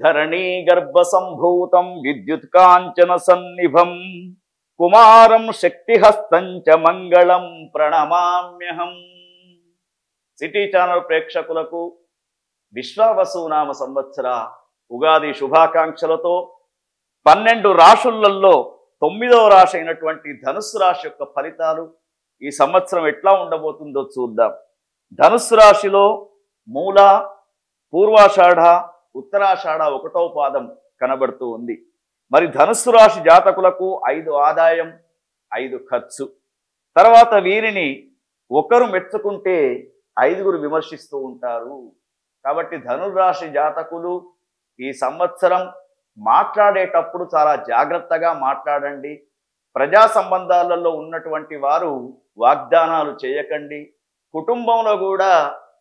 ధరణీ గర్భ సంభూతం విద్యుత్ కాంచన సన్నిభం కుమారం శక్తిహస్తం చ మంగళం ప్రణమామ్యహం. సిటీ ఛానల్ ప్రేక్షకులకు విశ్వావసునామ సంవత్సర ఉగాది శుభాకాంక్షలతో 12 రాశులలో 9వ రాశి అయినటువంటి ధనుస్సు రాశి యొక్క ఫలితాలు ఈ సంవత్సరం ఎట్లా ఉండబోతుందో చూద్దాం. ధనుస్సు రాశిలో మూల, పూర్వాషాఢ, ఉత్తరాషాఢ 1వ పాదం కనబడుతూ ఉంది. మరి ధనుస్సు రాశి జాతకులకు 5 ఆదాయం 5 ఖర్చు. తర్వాత వీరిని ఒకరు మెచ్చుకుంటే 5గురు విమర్శిస్తూ ఉంటారు. కాబట్టి ధనుర్రాశి జాతకులు ఈ సంవత్సరం మాట్లాడేటప్పుడు చాలా జాగ్రత్తగా మాట్లాడండి. ప్రజా సంబంధాలలో ఉన్నటువంటి వారు వాగ్దానాలు చేయకండి. కుటుంబంలో కూడా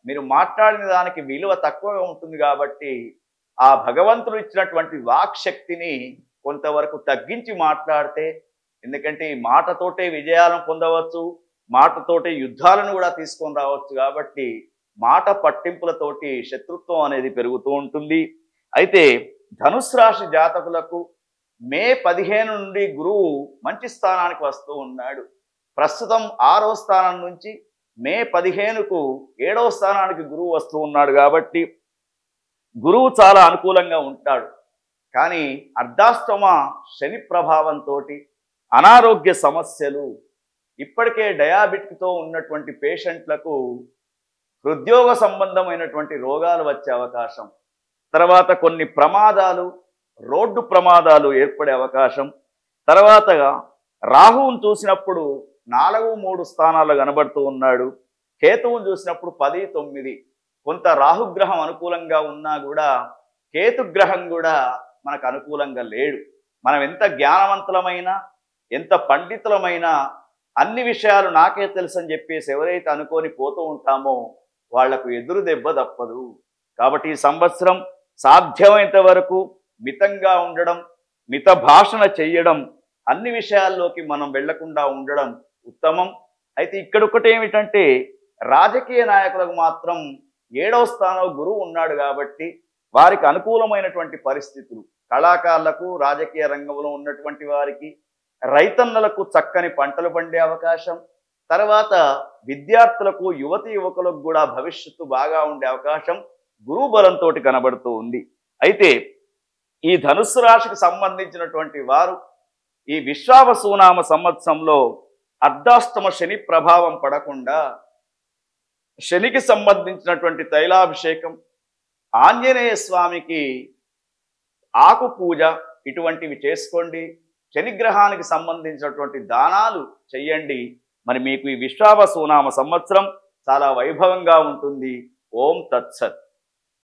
మీరు మాట్లాడిన దానికి విలువ తక్కువగా ఉంటుంది కాబట్టి ఆ భగవంతుడు ఇచ్చినటువంటి వాక్ శక్తిని కొంతవరకు తగ్గించి మాట్లాడితే, ఎందుకంటే ఈ మాటతోటే విజయాలను పొందవచ్చు, మాటతోటే యుద్ధాలను కూడా తీసుకొని రావచ్చు. కాబట్టి మాట పట్టింపులతోటి శత్రుత్వం అనేది పెరుగుతూ ఉంటుంది. అయితే ధనుస్సు రాశి జాతకులకు మే 15 నుండి గురువు మంచి స్థానానికి వస్తూ ఉన్నాడు. ప్రస్తుతం 6వ స్థానం నుంచి మే 15కు 7వ స్థానానికి గురువు వస్తూ ఉన్నాడు. కాబట్టి గురువు చాలా అనుకూలంగా ఉంటాడు. కానీ అర్ధాష్టమ శని ప్రభావంతో అనారోగ్య సమస్యలు, ఇప్పటికే డయాబెటిక్తో ఉన్నటువంటి పేషెంట్లకు హృద్యోగ సంబంధమైనటువంటి రోగాలు వచ్చే అవకాశం, తర్వాత కొన్ని ప్రమాదాలు, రోడ్డు ప్రమాదాలు ఏర్పడే అవకాశం, తర్వాత రాహువును చూసినప్పుడు 4, 3 స్థానాలు కనబడుతూ ఉన్నాడు. కేతువును చూసినప్పుడు 10, 9. కొంత రాహుగ్రహం అనుకూలంగా ఉన్నా కూడా కేతుగ్రహం కూడా మనకు అనుకూలంగా లేడు. మనం ఎంత జ్ఞానవంతులమైనా, ఎంత పండితులమైనా అన్ని విషయాలు నాకే తెలుసు అని చెప్పేసి ఎవరైతే అనుకొని పోతూ ఉంటామో వాళ్లకు ఎదురు దెబ్బ తప్పదు. కాబట్టి ఈ సంవత్సరం సాధ్యమైనంత వరకు మితంగా ఉండడం, మిత భాషణ చెయ్యడం, అన్ని విషయాల్లోకి మనం వెళ్లకుండా ఉండడం ఉత్తమం. అయితే ఇక్కడ ఒకటి ఏమిటంటే రాజకీయ నాయకులకు మాత్రం 7వ స్థానంలో గురువు ఉన్నాడు కాబట్టి వారికి అనుకూలమైనటువంటి పరిస్థితులు, కళాకారులకు, రాజకీయ రంగంలో ఉన్నటువంటి వారికి, రైతన్నలకు చక్కని పంటలు పండే అవకాశం, తర్వాత విద్యార్థులకు, యువతి యువకులకు కూడా భవిష్యత్తు బాగా ఉండే అవకాశం గురువు బలంతో కనబడుతూ ఉంది. అయితే ఈ ధనుస్సు రాశికి సంబంధించినటువంటి వారు ఈ విశ్వావసునామ సంవత్సరంలో అర్ధాష్టమ శని ప్రభావం పడకుండా శనికి సంబంధించినటువంటి తైలాభిషేకం, ఆంజనేయ స్వామికి ఆకు పూజ ఇటువంటివి చేసుకోండి. శనిగ్రహానికి సంబంధించినటువంటి దానాలు చెయ్యండి. మరి మీకు ఈ విశ్వావసునామ సంవత్సరం చాలా వైభవంగా ఉంటుంది. ఓం తత్సత్.